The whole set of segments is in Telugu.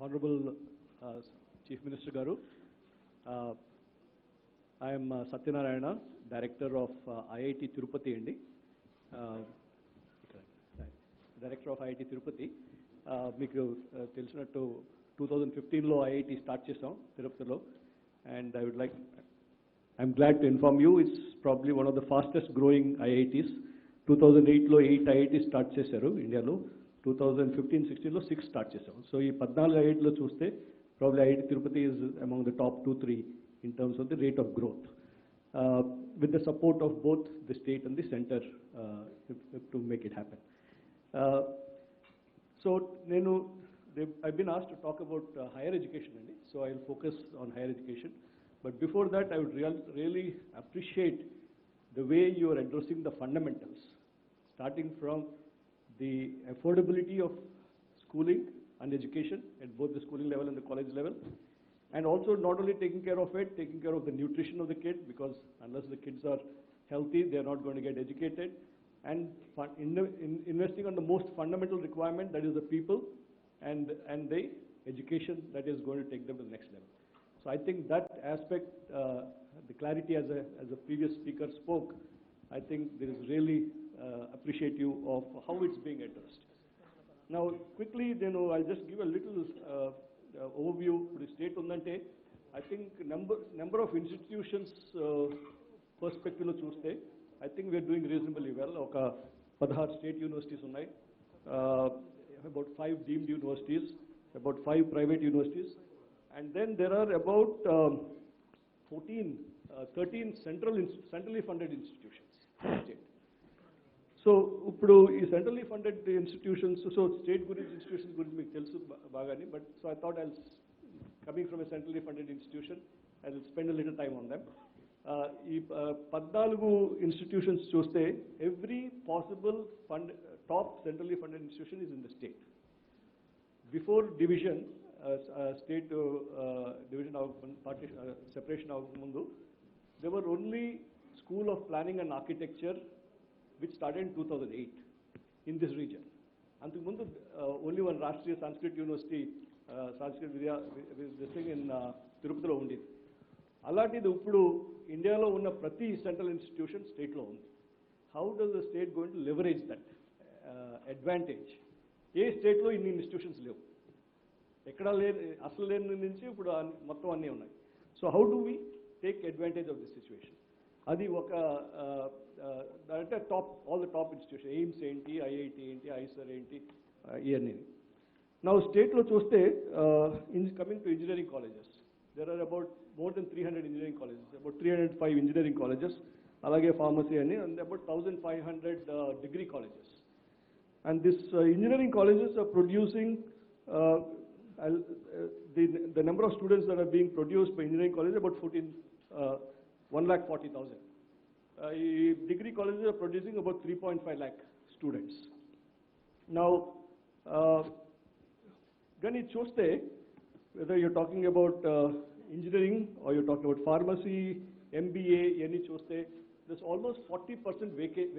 Honorable Chief Minister Garu, I am Satyanarayana, Director of IIT Tirupati Andi. Director of IIT Tirupati. మీకు తెలిసినట్టు 2015లో IIT స్టార్ట్ చేసాం తిరుపతిలో, and I'm glad to inform you it's probably one of the fastest growing IITs. 2008లో 8 IITs start చేశారు ఇండియాలో. 2015-16లో 6 స్టార్ట్ చేసాం. సో ఈ 14 IITలో చూస్తే probably IIT Tirupati is among the top 2-3 in terms of the rate of growth, with the support of both the state and the center to make it happen. So I've been asked to talk about higher education, so I'll focus on higher education. But before that, I would really appreciate the way you are addressing the fundamentals, starting from the affordability of schooling and education at both the schooling level and the college level, and also not only taking care of it, taking care of the nutrition of the kid, because unless the kids are healthy, they are not going to get educated, and investing on the most fundamental requirement, that is the people and the education that is going to take them to the next level. So I think that aspect, the clarity as a previous speaker spoke, I think there is really appreciative of how it's being addressed. Now, quickly, I'll just give a little overview to the state. I think number of institutions perspective lo chuste, I think we are doing reasonably well. Oka 16 state universities unnai, about 5 deemed universities, about 5 private universities, and then there are about 13 centrally funded institutions in the state. So ఇప్పుడు ఈ centrally funded institutions, so state institutions గురించి మీకు తెలుసు బాగానే, but so I thought coming from a centrally funded institution, I will spend a little time on them. ఈ 14 institutions చూస్తే every possible top centrally funded institution is in the state. Before division, state division separation avakamundu, there were only School of Planning and Architecture which started in 2008 in this region. Antakumundu only one Rashtriya Sanskrit University, Sanskrit Vidya, this thing in Tirupatilo undidi. Alatidi uppudu Indialo unna prati central institution state lo undi. How does the state going to leverage that advantage? ఏ స్టేట్లో ఇన్ని ఇన్స్టిట్యూషన్స్ లేవు, ఎక్కడా అసలు లేని నుంచి ఇప్పుడు మొత్తం అన్నీ ఉన్నాయి. So how do we take advantage of this situation? అది ఒక అంటే all the top institution, AIIMS ఏంటి, ఐఐటి ఏంటి, ఐసర్ ఏంటి, ఇవన్నీ. నా స్టేట్లో చూస్తే coming to engineering colleges, there are about more than 300 engineering colleges, about 305 engineering colleges, అలాగే ఫార్మసీ అని, and about 1500 degree colleges. And this engineering colleges are producing, the number of students that are being produced by engineering colleges about 1,40,000. Degree colleges are producing about 3.5 lakh students. Now, when you choose, whether you're talking about engineering or you're talking about pharmacy, MBA, any choose, there's almost 40%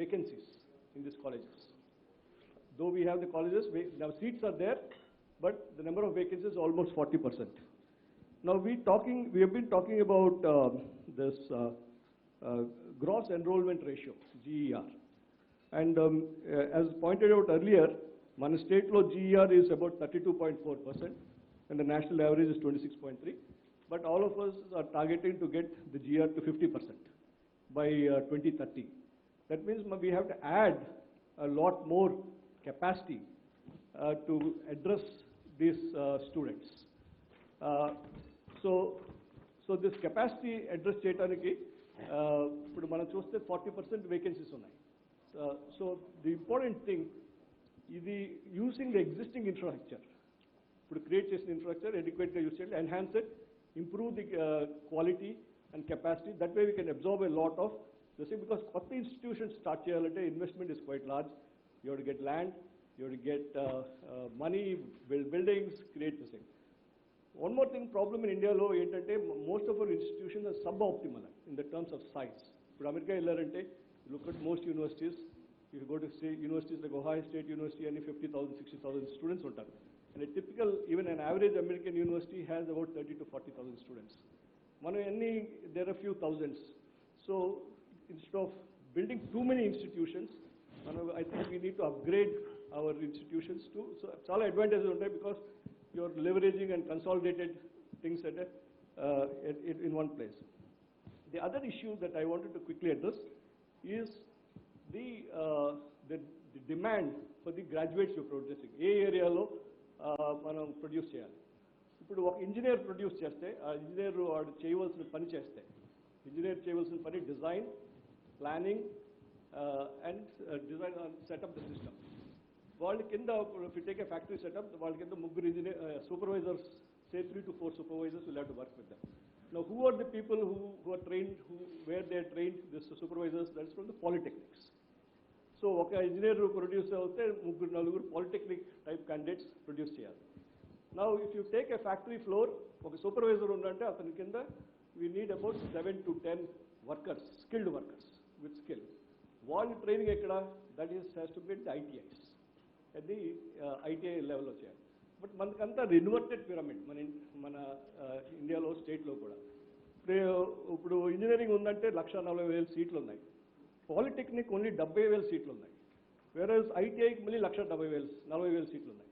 vacancies in these colleges. Though we have the colleges, now seats are there, but the number of vacancies is almost 40%. Now we have been talking about this gross enrollment ratio, GER, and as pointed out earlier, మన state lo GER is about 32.4%, and the national average is 26.3%. But all of us are targeting to get the GER to 50% by 2030. That means we have to add a lot more capacity to address these students. So this capacity address cheyadaniki ఇప్పుడు మనం చూస్తే 40% vacancies ఉన్నాయి. So the important thing is using the existing infrastructure. ఇప్పుడు క్రియేట్ చేసిన ఇన్ఫ్రాస్ట్రక్చర్ adequately use చేయాలి, enhance it, improve the quality and capacity. That way we can absorb a lot of the same, because కొత్త institutions start చేయాలంటే investment is quite large. You have to get land, you have to get money, build buildings, create the same. One more thing, problem in India lo entante, most of our institutions are suboptimal in the terms of size. But America illarante, look at most universities, if you go to say universities like Ohio State University, and 50,000, 60,000 students ఉంటారు. And a typical, even an average American university has about 30 to 40,000 students. There are a few thousands. So instead of building too many institutions, I think we need to upgrade our institutions too. So chala advantages untai because you're leveraging and consolidated things in one place. The other issue that I wanted to quickly address is the demand for the graduates you're producing. ఏ ఏరియాలో మనం ప్రొడ్యూస్ చేయాలి. ఇప్పుడు ఒక ఇంజనీర్ ప్రొడ్యూస్ చేస్తే ఆ ఇంజనీర్ వాడు చేయవలసిన పని చేస్తే ఇంజనీర్ చేయవలసిన పని design, planning and design setup the system. వాళ్ళ కింద if you take a factory setup, వాళ్ళ కింద ముగ్గురు supervisors, say 3 to 4 supervisors will have to work with them. Now, who are the people who are trained, where they are trained, this supervisors, that's from the polytechnics. So, ఒక ఇంజనీర్ ప్రొడ్యూస్ అవుతే ముగ్గురు నలుగురు పాలిటెక్నిక్ టైప్ క్యాండిడేట్స్ ప్రొడ్యూస్ చేయాలి. Now, if you take a factory floor, ఒక సూపర్వైజర్ ఉందంటే అతని కింద we need about 7 to 10 workers, skilled workers with skill. వాళ్ళ ట్రైనింగ్ ఎక్కడ? That has to be at the ITIs. at the ITI లెవెల్లో చేయాలి. బట్ మనకంతా ఇన్వర్టెడ్ పిరమిడ్ మన ఇండియాలో స్టేట్లో కూడా. ఇప్పుడు ఇంజనీరింగ్ ఉందంటే 1,40,000 సీట్లు ఉన్నాయి. పాలిటెక్నిక్ ఓన్లీ 70,000 సీట్లు ఉన్నాయి. వేరేస్ ఐటీఐకి మళ్ళీ 1,70,000 సీట్లు ఉన్నాయి.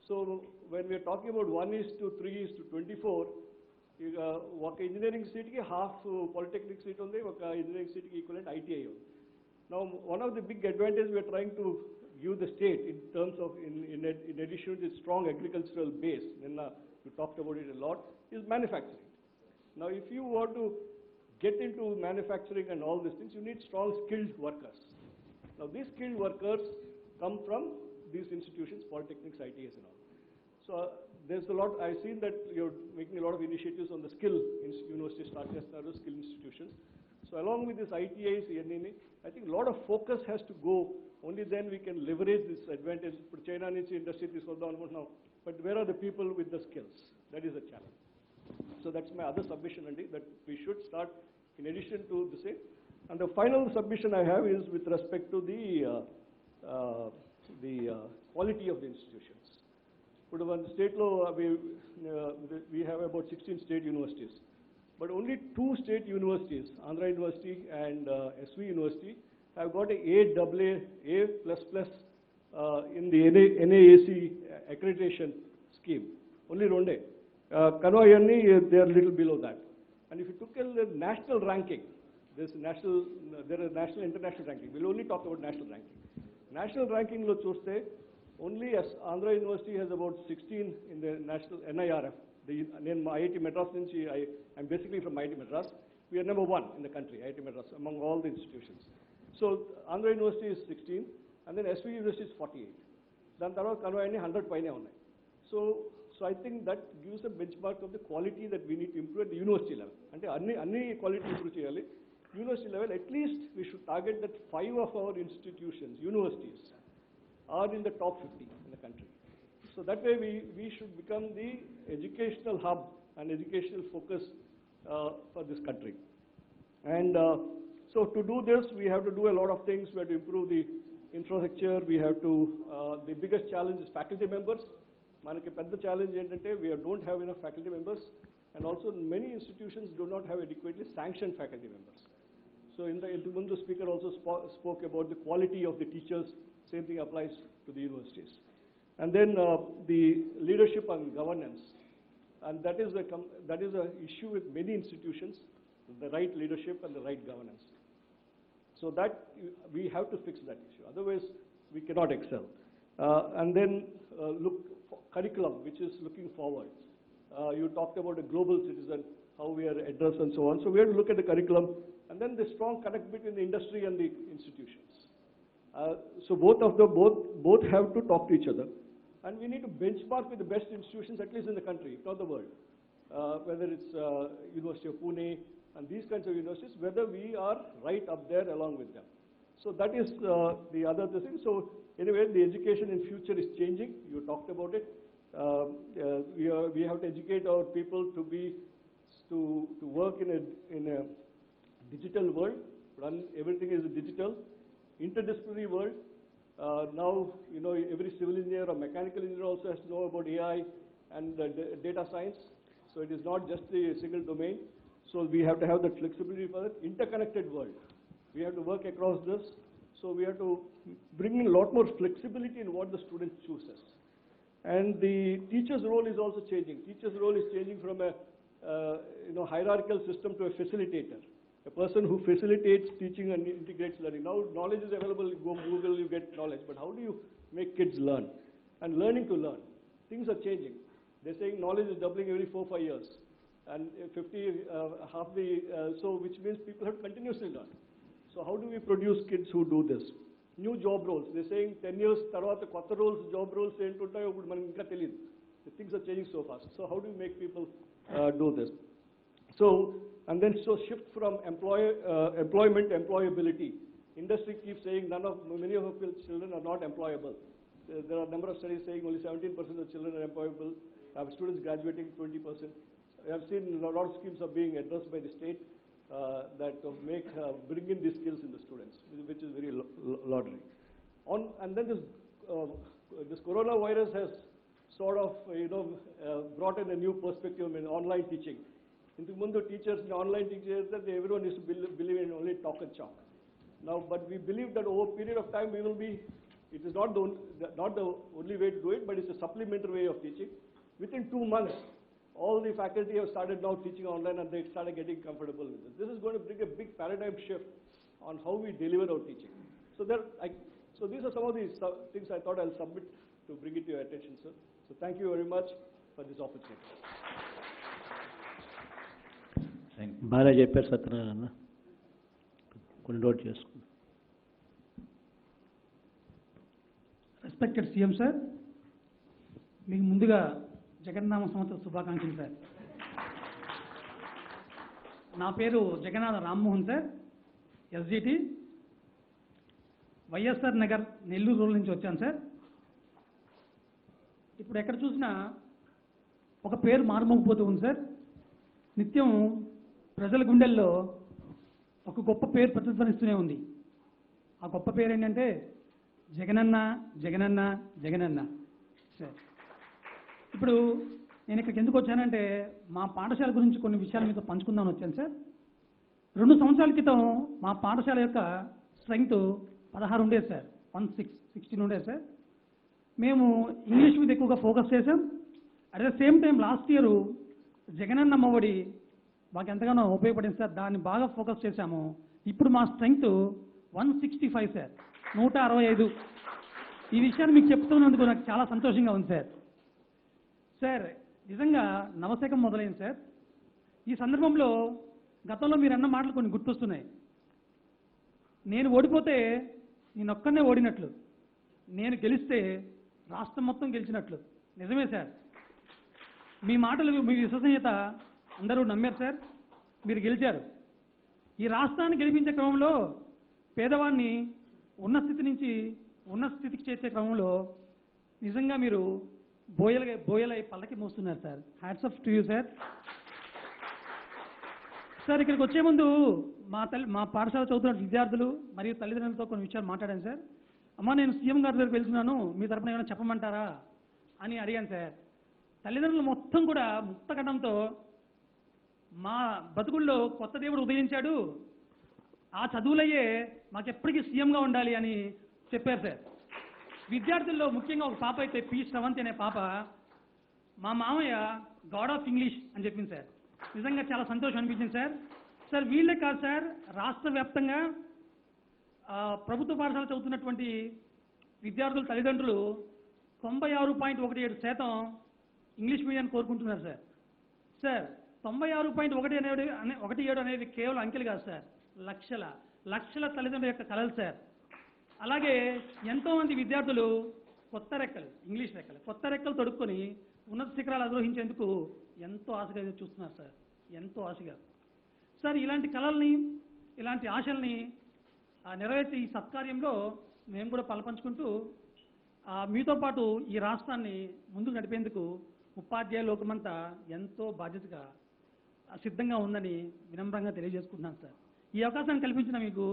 So when we are talking about 1:3:24, ఇక ఒక ఇంజనీరింగ్ సీట్కి హాఫ్ పాలిటెక్నిక్ సీట్ ఉంది, ఒక ఇంజనీరింగ్ సీట్కి ఈక్వలెంట్ ఐటీఐ ఉంది. Now, one of the big advantages we are trying to give the state in terms of, in addition to its strong agricultural base, you talked about it a lot, is manufacturing. Now, if you want to get into manufacturing and all these things, you need strong skilled workers. Now, these skilled workers come from these institutions, polytechnics, ITS and all. So, there's a lot, I've seen that you're making a lot of initiatives on the skill universities, skill institutions. So along with this ITIs, I think a lot of focus has to go. Only then we can leverage this advantage. China needs industry now, but where are the people with the skills? That is a challenge. So that's my other submission, Andy, that we should start in addition to the same. And the final submission I have is with respect to the quality of the institutions. But one state law, we have about 16 state universities. But only 2 state universities, Andhra University and SV University, have got a A++ in the NAAC accreditation scheme. Only Ronde. Kanwayani, they are a little below that. And if you took the national ranking, there is national, international ranking. We'll only talk about national ranking. National ranking lo chuste, only as Andhra University has about 16 in the national NIRF. IIT Madras, I'm basically from IIT Madras. We are number 1 in the country, IIT Madras, among all the institutions. So Andhra University is 16, and then SV University is 48. Then Tarvata Kanwayani 100 paine unnai. So I think that gives a benchmark of the quality that we need to improve at the university level. Ante anni quality improve cheyali. University level, at least we should target that 5 of our institutions, universities, are in the top 50 in the country. So that way we should become the educational hub and educational focus for this country. And so to do this, we have to do a lot of things. We have to improve the infrastructure. We have to, the biggest challenge is faculty members. Manaki pedda challenge entante we don't have enough faculty members, and also many institutions do not have adequately sanctioned faculty members. So in the Mundu speaker also spoke about the quality of the teachers. Same thing applies to the universities. And then the leadership and governance, and that is a issue with many institutions, the right leadership and the right governance. So that we have to fix that issue. Otherwise, we cannot excel. And then look for curriculum, which is looking forward. You talked about a global citizen, how we are addressed and so on. So we have to look at the curriculum, and then the strong connect between the industry and the institutions. So both have to talk to each other. And we need to benchmark with the best institutions, at least in the country, if not the world. Whether it's University of Pune and these kinds of universities, whether we are right up there along with them. So that is the other thing. So anyway, the education in future is changing. You talked about it. We have to educate our people to work in a digital world. Everything is digital, interdisciplinary world. Now, every civil engineer or mechanical engineer also has to know about AI and data science. So it is not just a single domain. So we have to have that flexibility for that interconnected world. We have to work across this. So we have to bring in a lot more flexibility in what the student chooses. And the teacher's role is also changing. Teacher's role is changing from a hierarchical system to a facilitator. A person who facilitates teaching and integrates learning. Now knowledge is available, you go Google, you get knowledge. But how do you make kids learn? And learning to learn. Things are changing. They're saying knowledge is doubling every 4-5 years. And which means people have to continuously learn. So how do we produce kids who do this? New job roles. They're saying 10 years tarvata kotta roles, job roles entuntayo ippudu manaku inka teliyadu. Things are changing so fast. So how do we make people do this? So shift from employment to employability. Industry keeps saying many of our children are not employable. There are a number of studies saying only 17% of children are employable. I have students graduating 20%. I have seen a lot of schemes are being addressed by the state that bring in these skills in the students, which is very laudatory. And then this coronavirus has sort of brought in a new perspective in online teaching. In the mundu teachers in online teachers that everyone used to believe in only talk and chalk. Now, but we believe that over a period of time it is not the only way to do it, but it's a supplementary way of teaching. Within 2 months, all the faculty have started now teaching online and they started getting comfortable with this. This is going to bring a big paradigm shift on how we deliver our teaching. So these are some of the things I thought I'll submit to bring it to your attention, sir. So thank you very much for this opportunity. బాగా చెప్పారు సత్యనారాయణ కొన్ని నోట్ చేసుకున్నాం. రెస్పెక్టెడ్ సీఎం సార్, మీకు ముందుగా జగన్నామ సంవత్సర శుభాకాంక్షలు సార్. నా పేరు Jagannatha Rammohan sir, SGT, YSR Nagar, Nellore rural నుంచి వచ్చాను సార్. ఇప్పుడు ఎక్కడ చూసినా ఒక పేరు మారుమోగిపోతూ ఉంది సార్. నిత్యం ప్రజల గుండెల్లో ఒక గొప్ప పేరు ప్రతిధ్వనిస్తూనే ఉంది. ఆ గొప్ప పేరు ఏంటంటే జగనన్న జగనన్న జగనన్న సార్. ఇప్పుడు నేను ఇక్కడికి ఎందుకు వచ్చానంటే మా పాఠశాల గురించి కొన్ని విషయాలు మీతో పంచుకుందామని వచ్చాను సార్. 2 సంవత్సరాల క్రితం మా పాఠశాల యొక్క స్ట్రెంగ్త్ 16 ఉండేది సార్, 16 ఉండేది సార్. మేము ఇంగ్లీష్ మీద ఎక్కువగా ఫోకస్ చేసాం. At the same time last year Jagananna Amma Vodi మాకు ఎంతగానో ఉపయోగపడింది సార్, దాన్ని బాగా ఫోకస్ చేశాము. ఇప్పుడు మా స్ట్రెంగ్త్ 165 సార్, 165. ఈ విషయాన్ని మీకు చెప్తున్నందుకు నాకు చాలా సంతోషంగా ఉంది సార్. సార్ నిజంగా నవశకం మొదలైంది సార్. ఈ సందర్భంలో గతంలో మీరు అన్న మాటలు కొన్ని గుర్తొస్తున్నాయి. నేను ఓడిపోతే నేనొక్కనే ఓడినట్లు, నేను గెలిస్తే రాష్ట్రం మొత్తం గెలిచినట్లు. నిజమే సార్, మీ మాటలు, మీ విశ్వసనీయత అందరూ నమ్మారు సార్. మీరు గెలిచారు. ఈ రాష్ట్రాన్ని గెలిపించే క్రమంలో పేదవాడిని ఉన్నత స్థితి నుంచి ఉన్నత స్థితికి చేసే క్రమంలో నిజంగా మీరు బోయలై పల్లకి మోస్తున్నారు sir. Hats off to you sir. Sir ఇక్కడికి వచ్చే ముందు మా పాఠశాల చదువుతున్న విద్యార్థులు మరియు తల్లిదండ్రులతో కొన్ని విషయాలు మాట్లాడాను సార్. అమ్మ, నేను సీఎం గారి దగ్గరికి వెళ్తున్నాను, మీ తరపున ఏమైనా చెప్పమంటారా అని అడిగాను సార్. తల్లిదండ్రులు మొత్తం కూడా ముక్తకంఠంతో మా బతుకుల్లో కొత్త దేవుడు ఉదయించాడు, ఆ చదువులయ్యే మాకెప్పటికీ సీఎంగా ఉండాలి అని చెప్పారు సార్. విద్యార్థుల్లో ముఖ్యంగా ఒక పాప అయితే పి శ్రవంతి అనే పాప, మా మామయ్య గాడ్ ఆఫ్ ఇంగ్లీష్ అని చెప్పింది సార్. నిజంగా చాలా సంతోషం అనిపించింది సార్. సార్ వీళ్ళే కాదు సార్, రాష్ట్ర వ్యాప్తంగా ప్రభుత్వ పాఠశాల చదువుతున్నటువంటి విద్యార్థుల తల్లిదండ్రులు 96.17% ఇంగ్లీష్ మీడియాన్ని కోరుకుంటున్నారు సార్. సార్ 96.17 అనేది కేవలం అంకెలు కాదు సార్, లక్షల తల్లిదండ్రుల యొక్క కలలు సార్. అలాగే ఎంతోమంది విద్యార్థులు ఇంగ్లీష్ రెక్కలు కొత్త రెక్కలు తొడుక్కొని ఉన్నత శిఖరాలు అధిరోహించేందుకు ఎంతో ఆశగా చూస్తున్నారు సార్, ఎంతో ఆశగా. సార్ ఇలాంటి కళల్ని, ఇలాంటి ఆశల్ని నెరవేర్చే ఈ సత్కార్యంలో మేము కూడా పాల్పంచుకుంటూ మీతో పాటు ఈ రాష్ట్రాన్ని ముందుకు నడిపేందుకు ఉపాధ్యాయ లోకమంతా ఎంతో బాధ్యతగా సిద్ధంగా ఉందని వినమ్రంగా తెలియజేసుకుంటున్నాను సార్. ఈ అవకాశాన్ని కల్పించిన మీకు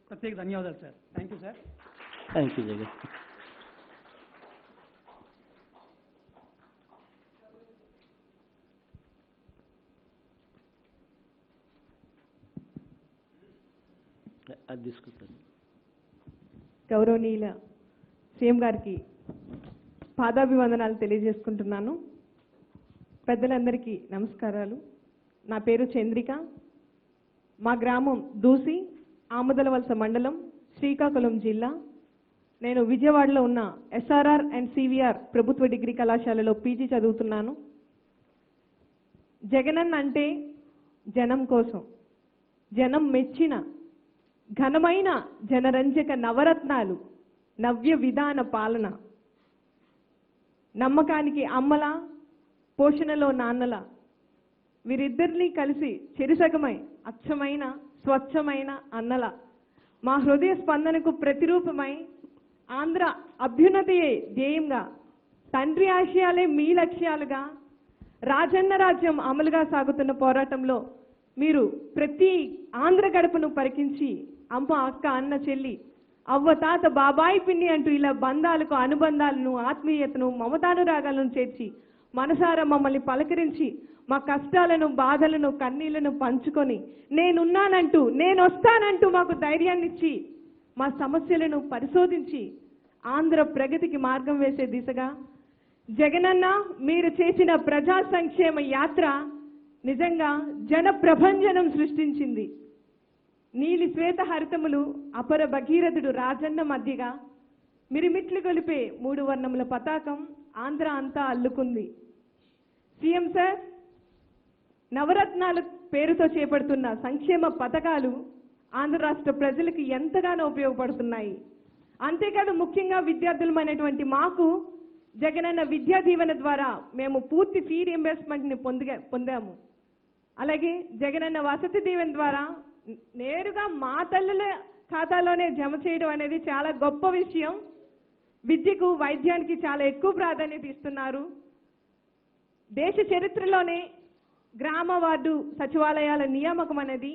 ప్రత్యేక ధన్యవాదాలు sir. Thank you sir. Thank you Jagan. అది తీసుకుంటాను. గౌరవనీయుల సీఎం గారికి పాదాభివందనాలు తెలియజేసుకుంటున్నాను. పెద్దలందరికీ నమస్కారాలు. నా పేరు చంద్రిక. మా గ్రామం దూసి, ఆమదలవలస మండలం, శ్రీకాకుళం జిల్లా. నేను విజయవాడలో ఉన్న ఎస్ఆర్ఆర్ అండ్ సివిఆర్ ప్రభుత్వ డిగ్రీ కళాశాలలో పీజీ చదువుతున్నాను. జగనన్న అంటే జనం కోసం, జనం మెచ్చిన ఘనమైన జనరంజక నవరత్నాలు, నవ్య విధాన పాలన, నమ్మకానికి అమ్మల, పోషణలో నాన్నల, వీరిద్దరినీ కలిసి చెరిసగమై అచ్చమైన స్వచ్ఛమైన అన్నల, మా హృదయ స్పందనకు ప్రతిరూపమై ఆంధ్ర అభ్యున్నతియే ధ్యేయంగా, తండ్రి ఆశయాలే మీ లక్ష్యాలుగా, రాజన్న రాజ్యం అమలుగా సాగుతున్న పోరాటంలో మీరు ప్రతి ఆంధ్ర గడపను పరికించి అమ్మ, అక్క, అన్న, చెల్లి, అవ్వ, తాత, బాబాయి, పిన్ని అంటూ ఇలా బంధాలకు, అనుబంధాలను, ఆత్మీయతను, మమతానురాగాలను చేర్చి మనసారా మమ్మల్ని పలకరించి మా కష్టాలను, బాధలను, కన్నీళ్లను పంచుకొని నేనున్నానంటూ, నేను వస్తానంటూ మాకు ధైర్యాన్ని ఇచ్చి మా సమస్యలను పరిశోధించి ఆంధ్ర ప్రగతికి మార్గం వేసే దిశగా జగనన్న మీరు చేసిన ప్రజా సంక్షేమ యాత్ర నిజంగా జన ప్రభంజనం సృష్టించింది. నీలి శ్వేత హరితములు అపర భగీరథుడు రాజన్న మధ్యగా మిరిమిట్లు గొలిపే 3 వర్ణముల పతాకం ఆంధ్ర అంతా అల్లుకుంది. సీఎం సార్, నవరత్నాల పేరుతో చేపడుతున్న సంక్షేమ పథకాలు ఆంధ్ర రాష్ట్ర ప్రజలకు ఎంతగానో ఉపయోగపడుతున్నాయి. అంతేకాదు ముఖ్యంగా విద్యార్థులమైనటువంటి మాకు జగనన్న విద్యా దీవెన ద్వారా మేము పూర్తి ఫీ రీయింబర్స్మెంట్ని పొందాము. అలాగే జగనన్న వసతి దీవెన ద్వారా నేరుగా మా తల్లుల ఖాతాలోనే జమ చేయడం అనేది చాలా గొప్ప విషయం. విద్యకు, వైద్యానికి చాలా ఎక్కువ ప్రాధాన్యత ఇస్తున్నారు. దేశ చరిత్రలోనే గ్రామ వార్డు సచివాలయాల నియామకం అనేది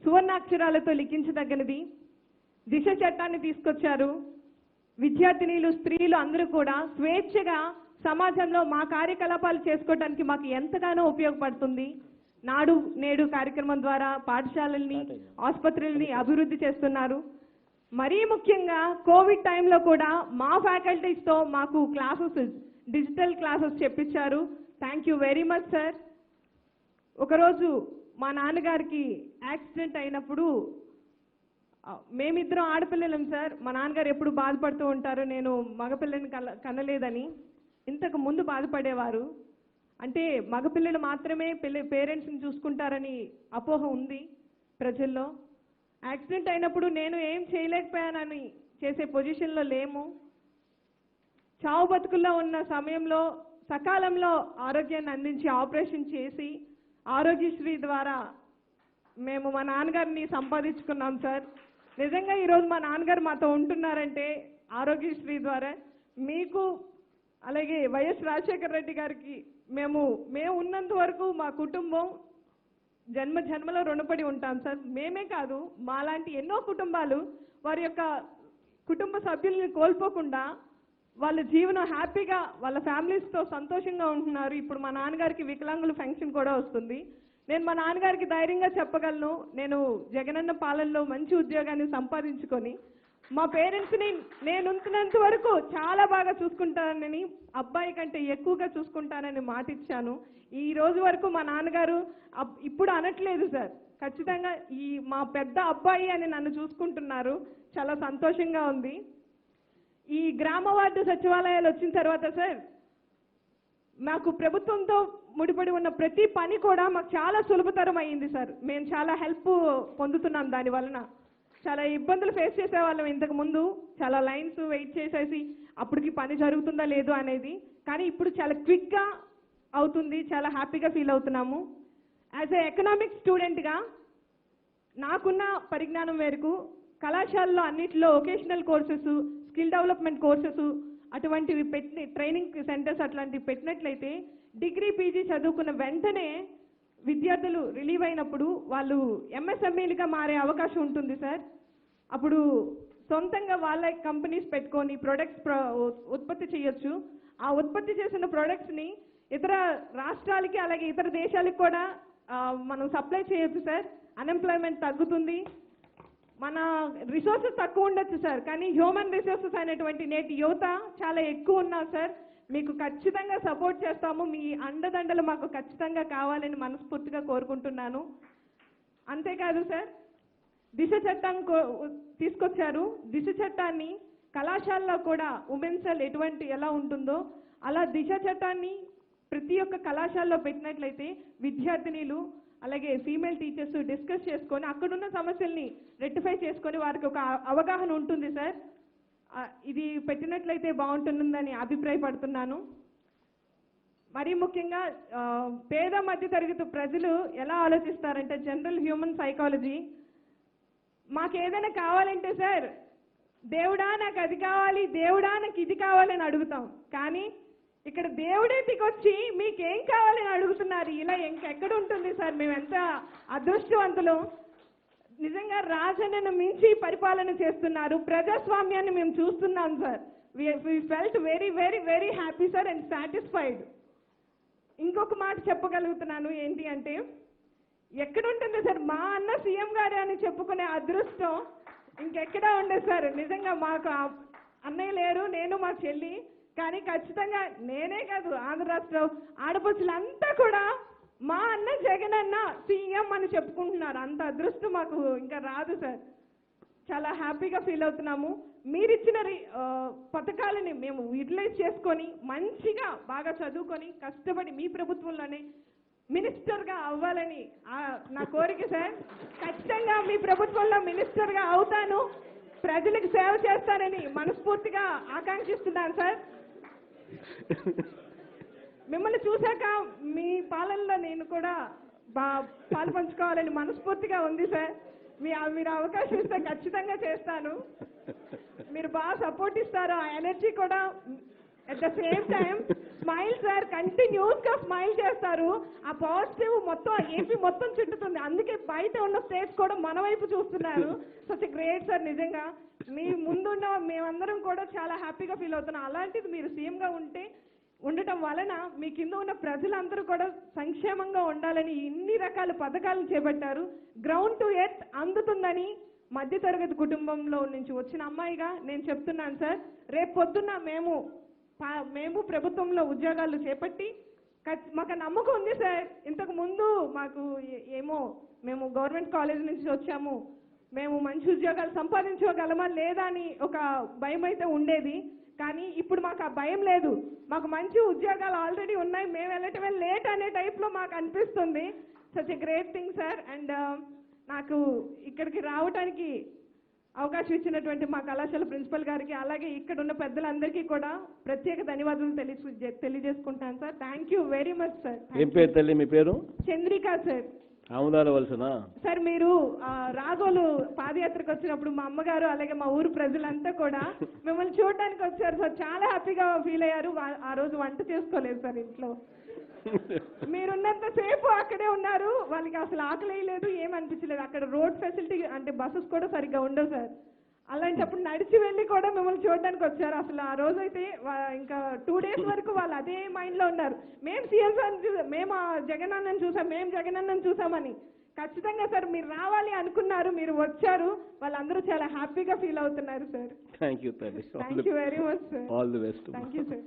సువర్ణాక్షరాలతో లిఖించదగినది. దిశ చట్టాన్ని తీసుకొచ్చారు. విద్యార్థినీలు, స్త్రీలు అందరూ కూడా స్వేచ్ఛగా సమాజంలో మా కార్యకలాపాలు చేసుకోవడానికి మాకు ఎంతగానో ఉపయోగపడుతుంది. నాడు నేడు కార్యక్రమం ద్వారా పాఠశాలల్ని, ఆసుపత్రుల్ని అభివృద్ధి చేస్తున్నారు. మరీ ముఖ్యంగా కోవిడ్ టైంలో కూడా మా ఫ్యాకల్టీస్తో మాకు క్లాసెస్, డిజిటల్ క్లాసెస్ చెప్పించారు. Thank you very much sir. ఒకరోజు మా నాన్నగారికి యాక్సిడెంట్ అయినప్పుడు, మేమిద్దరం ఆడపిల్లలం సార్. మా నాన్నగారు ఎప్పుడు బాధపడుతూ ఉంటారు, నేను మగపిల్లని కనలేదని. ఇంతకు ముందు బాధపడేవారు. అంటే మగపిల్లలు మాత్రమే పేరెంట్స్ని చూసుకుంటారని అపోహ ఉంది ప్రజల్లో. యాక్సిడెంట్ అయినప్పుడు నేను ఏం చేయలేకపోయానని చేసే పొజిషన్లో లేము. చావు బతుకుల్లో ఉన్న సమయంలో సకాలంలో ఆరోగ్యాన్ని అందించి ఆపరేషన్ చేసి ఆరోగ్యశ్రీ ద్వారా మేము మా నాన్నగారిని సంపాదించుకున్నాం సార్. నిజంగా ఈరోజు మా నాన్నగారు మాతో ఉంటున్నారంటే ఆరోగ్యశ్రీ ద్వారా. మీకు అలాగే వైఎస్ రాజశేఖర రెడ్డి గారికి మేము ఉన్నంత వరకు మా కుటుంబం జన్మలో రుణపడి ఉంటాం సార్. మేమే కాదు, మాలాంటి ఎన్నో కుటుంబాలు వారి యొక్క కుటుంబ సభ్యుల్ని కోల్పోకుండా వాళ్ళ జీవనం హ్యాపీగా వాళ్ళ ఫ్యామిలీస్తో సంతోషంగా ఉంటున్నారు. ఇప్పుడు మా నాన్నగారికి వికలాంగుల పెన్షన్ కూడా వస్తుంది. నేను మా నాన్నగారికి ధైర్యంగా చెప్పగలను, నేను జగనన్న పాలనలో మంచి ఉద్యోగాన్ని సంపాదించుకొని మా పేరెంట్స్ని నేను ఉంటున్నంత వరకు చాలా బాగా చూసుకుంటానని, అబ్బాయి కంటే ఎక్కువగా చూసుకుంటానని మాట ఇచ్చాను. ఈ రోజు వరకు మా నాన్నగారు ఇప్పుడు అనట్లేదు సార్. ఖచ్చితంగా మా పెద్ద అబ్బాయి అని నన్ను చూసుకుంటున్నారు. చాలా సంతోషంగా ఉంది. ఈ గ్రామ వార్డు సచివాలయాలు వచ్చిన తర్వాత సార్, మాకు ప్రభుత్వంతో ముడిపడి ఉన్న ప్రతి పని కూడా మాకు చాలా సులభతరం అయ్యింది సార్. మేము చాలా హెల్ప్ పొందుతున్నాం. దాని వలన చాలా ఇబ్బందులు ఫేస్ చేసేవాళ్ళం ఇంతకు ముందు. చాలా లైన్స్ వెయిట్ చేసేసి అప్పటికి పని జరుగుతుందా లేదు అనేది. కానీ ఇప్పుడు చాలా క్విక్గా అవుతుంది. చాలా హ్యాపీగా ఫీల్ అవుతున్నాము. యాజ్ ఏ ఎకనామిక్స్ స్టూడెంట్గా నాకున్న పరిజ్ఞానం మేరకు కళాశాలలో అన్నింటిలో vocational courses, skill development courses అటువంటివి ట్రైనింగ్ సెంటర్స్ అట్లాంటివి పెట్టినట్లయితే డిగ్రీ, పీజీ చదువుకున్న వెంటనే విద్యార్థులు రిలీవ్ అయినప్పుడు వాళ్ళు ఎంఎస్ఎంఈలుగా మారే అవకాశం ఉంటుంది సార్. అప్పుడు సొంతంగా వాళ్ళ కంపెనీస్ పెట్టుకొని ప్రొడక్ట్స్ ఉత్పత్తి చేయొచ్చు. ఆ ఉత్పత్తి చేసిన ప్రొడక్ట్స్ని ఇతర రాష్ట్రాలకి అలాగే ఇతర దేశాలకు కూడా మనం సప్లై చేయొచ్చు సార్. అన్ఎంప్లాయ్మెంట్ తగ్గుతుంది. మన రిసోర్సెస్ తక్కువ ఉండొచ్చు సార్, కానీ హ్యూమన్ రిసోర్సెస్ అనేటువంటి నేటి యువత చాలా ఎక్కువ ఉన్నారు సార్. మీకు ఖచ్చితంగా సపోర్ట్ చేస్తాము. మీ అండదండలు మాకు ఖచ్చితంగా కావాలని మనస్ఫూర్తిగా కోరుకుంటున్నాను. అంతేకాదు సార్, దిశ చట్టం తీసుకొచ్చారు. దిశ చట్టాన్ని కళాశాలలో కూడా ఉమెన్స్ సెల్ ఎలా ఉంటుందో అలా దిశ చట్టాన్ని ప్రతి ఒక్క కళాశాలలో పెట్టినట్లయితే విద్యార్థినిలు అలాగే ఫీమేల్ టీచర్స్ డిస్కస్ చేసుకొని అక్కడున్న సమస్యల్ని రెక్టిఫై చేసుకొని వారికి ఒక అవగాహన ఉంటుంది సార్. ఇది పెట్టినట్లయితే బాగుంటుందని అభిప్రాయపడుతున్నాను. మరీ ముఖ్యంగా పేద మధ్యతరగతి ప్రజలు ఎలా ఆలోచిస్తారంటే జనరల్ హ్యూమన్ సైకాలజీ, మాకు ఏదైనా కావాలంటే సార్ దేవుడా నాకు అది కావాలి, దేవుడా నాకు ఇది కావాలని అడుగుతాం. కానీ ఇక్కడ దేవుడే దిగొచ్చి మీకేం కావాలని అడుగుతున్నారు. ఇలా ఇంకెక్కడ ఉంటుంది సార్? మేము ఎంత అదృష్టవంతులు. నిజంగా రాజన్నను మించి పరిపాలన చేస్తున్నారు. ప్రజాస్వామ్యాన్ని మేము చూస్తున్నాం sir. We felt very very very happy sir and satisfied. ఇంకొక మాట చెప్పగలుగుతున్నాను ఏంటి అంటే, ఎక్కడుంటుంది సార్ మా అన్న సీఎం గారు అని చెప్పుకునే అదృష్టం ఇంకెక్కడా ఉండదు సార్. నిజంగా మాకు అన్నయ్య లేరు, నేను మా చెల్లి, కానీ ఖచ్చితంగా నేనే కాదు ఆంధ్ర రాష్ట్ర ఆడపడుచులంతా కూడా మా అన్న జగన్ అన్న సీఎం అని చెప్పుకుంటున్నారు. అంత అదృష్టం మాకు ఇంకా రాదు సార్. చాలా హ్యాపీగా ఫీల్ అవుతున్నాము. మీరిచ్చిన పథకాలని మేము యూటిలైజ్ చేసుకొని మంచిగా బాగా చదువుకొని కష్టపడి మీ ప్రభుత్వంలోనే మినిస్టర్గా అవ్వాలని నా కోరిక సార్. ఖచ్చితంగా మీ ప్రభుత్వంలో మినిస్టర్గా అవుతాను, ప్రజలకు సేవ చేస్తానని మనస్ఫూర్తిగా ఆకాంక్షిస్తున్నాను సార్. మిమ్మల్ని చూశాక మీ పాలనలో నేను కూడా పాలు పంచుకోవాలని మనస్ఫూర్తిగా ఉంది సార్. మీరు అవకాశం ఇస్తే ఖచ్చితంగా చేస్తాను. మీరు బాగా సపోర్ట్ ఇస్తారు. ఆ ఎనర్జీ కూడా at the same time smile sir, continuous గా స్మైల్ చేస్తారు. ఆ పాజిటివ్ మొత్తం ఏపీ మొత్తం చుట్టుతుంది. అందుకే బయట ఉన్న స్టేట్స్ కూడా మన వైపు చూస్తున్నారు. Such great sir. నిజంగా మీ ముందున్న మేమందరం కూడా చాలా హ్యాపీగా ఫీల్ అవుతున్నాం. అలాంటిది మీరు సీఎంగా ఉండటం వలన మీ కింద ఉన్న ప్రజలందరూ కూడా సంక్షేమంగా ఉండాలని ఇన్ని రకాల పథకాలను చేపట్టారు. గ్రౌండ్ టు ఎర్త్ అందుతుందని మధ్యతరగతి కుటుంబంలో నుంచి వచ్చిన అమ్మాయిగా నేను చెప్తున్నాను సార్. రేపు పొద్దున్న మేము ప్రభుత్వంలో ఉద్యోగాలు చేపట్టి మాకు నమ్మకం ఉంది సార్. ఇంతకు ముందు మాకు మేము గవర్నమెంట్ కాలేజ్ నుంచి వచ్చాము, మేము మంచి ఉద్యోగాలు సంపాదించగలమా లేదా అని ఒక భయం అయితే ఉండేది. కానీ ఇప్పుడు మాకు ఆ భయం లేదు. మాకు మంచి ఉద్యోగాలు ఆల్రెడీ ఉన్నాయి, మేము వెళ్ళటమే లేట్ అనే టైప్లో మాకు అనిపిస్తుంది. Such a great thing sir. And నాకు ఇక్కడికి రావడానికి అవకాశం ఇచ్చినటువంటి మా కళాశాల ప్రిన్సిపల్ గారికి అలాగే ఇక్కడ ఉన్న పెద్దలందరికీ కూడా ప్రత్యేక ధన్యవాదాలు తెలియజేసుకుంటాను sir. Thank you very much sir. ఏం పేరు తల్లి మీ పేరు? చంద్రిక సార్. ఆముదాల వలసనా సార్? మీరు రాగోలు పాదయాత్రకు వచ్చినప్పుడు మా అమ్మగారు అలాగే మా ఊరు ప్రజలంతా కూడా మిమ్మల్ని చూడడానికి వచ్చారు సార్. చాలా హ్యాపీగా ఫీల్ అయ్యారు. ఆ రోజు వంట చేసుకోలేదు సార్ ఇంట్లో. మీరున్నంత సేపు అక్కడే ఉన్నారు. వాళ్ళకి అసలు ఆకలి లేదు, ఏమనిపించలేదు. అక్కడ రోడ్ ఫెసిలిటీ అంటే బస్సెస్ కూడా సరిగ్గా ఉండవు సార్. అలాంటప్పుడు నడిచి వెళ్ళి కూడా మిమ్మల్ని చూడడానికి వచ్చారు. అసలు ఆ రోజు అయితే ఇంకా 2 days వరకు వాళ్ళు అదే మైండ్లో ఉన్నారు. మేము సీఎం సార్ మేము జగన్ అన్నని చూసాం, మేము జగన్ అన్నని చూసామని. ఖచ్చితంగా సార్ మీరు రావాలి అనుకున్నారు, మీరు వచ్చారు. వాళ్ళందరూ చాలా హ్యాపీగా ఫీల్ అవుతున్నారు సార్. థ్యాంక్ యూ తల్లి. Thank you very much sir. All the best. Thank you sir.